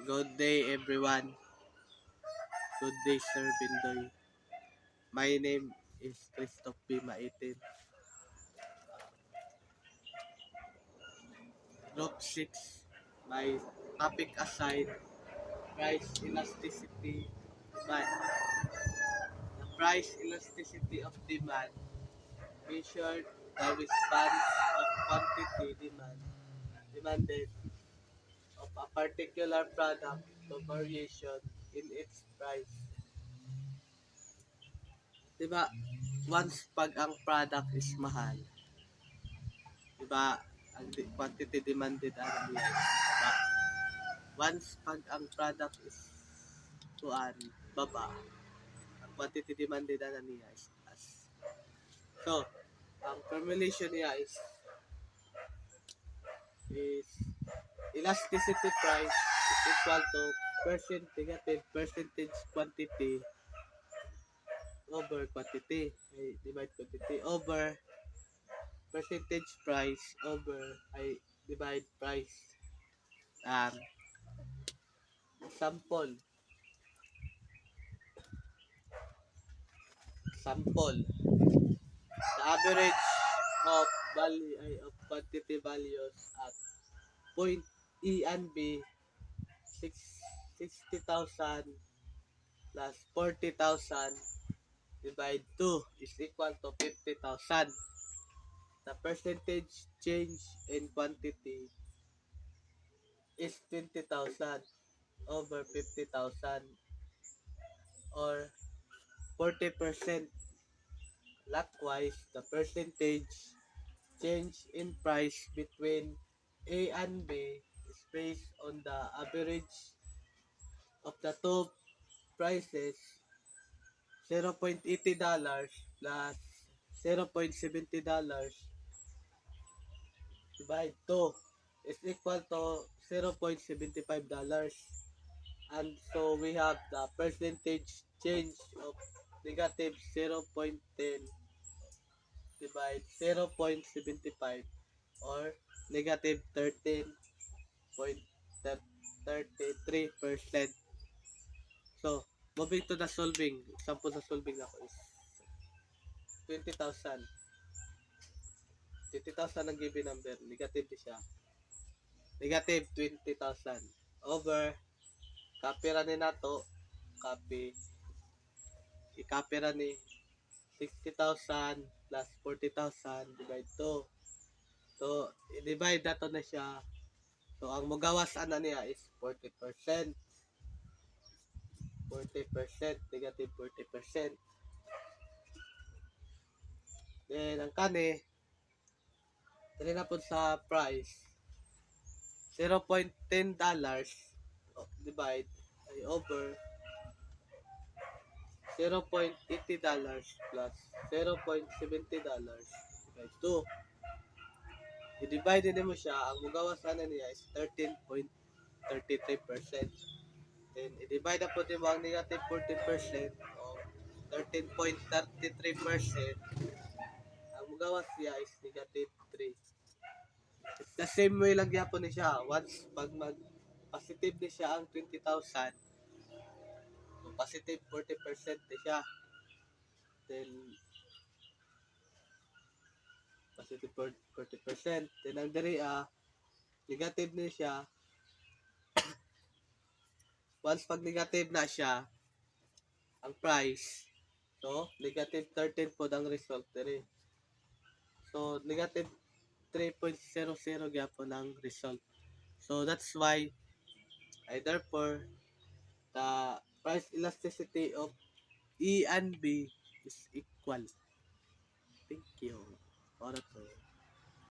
Good day everyone. Good day Sir Bindoy. My name is Christoph B. Maitin. Group 6. My topic aside, price elasticity demand. The price elasticity of demand measured the response of quantity demanded of a particular product to variation in its price. Diba, once pag ang product is mahal, diba, ang quantity demanded ano niya, diba? Once pag ang product is tuan, baba, ang quantity demanded ano niya is taas. So, ang formulation niya is elasticity price is equal to negative percentage quantity over quantity, ay divide quantity over percentage price over ay divide price. Um, sample the average of value ay of quantity values at point E and B 60,000 plus 40,000 divide 2 is equal to 50,000. The percentage change in quantity is 20,000 over 50,000 or 40%. Likewise, the percentage change in price between A and B is based on the average of the two prices, $0.80 plus $0.70 divide 2 is equal to $0.75. And so we have the percentage change of negative 0.10 divide 0.75 or negative 13.33%. So, moving to the solving. Example sa solving ako is 20,000. 20,000 ang given number. Negative di siya. Negative 20,000 over copy ra ni nato. Copy. I-copy ra ni 60,000 plus 40,000 divide 2. So, i-divide nato na siya. So, ang magawas ana niya is 40%. 40%, negative 40%. Then, ang kani, dali na po sa price, $0.10 divide ay over $0.80 plus $0.70 divide 2. I-divide din mo siya, ang magawas na niya is 13.33%. Then, i-divide na po din mo ang negative 40% o 13.33%. Ang magawas niya is negative 3. It's the same way lang yapon ni siya. Once pag mag-positive ni siya ang 20,000, so positive 40% ni siya. Then, positive 40%. Then, ang diri negative ni siya. Once pag negative na siya, ang price, so, negative 13 po ang result diri. So, negative 3.00 gyapon ang result. So, that's why, therefore, the price elasticity of E and B is equal. Thank you. Para to.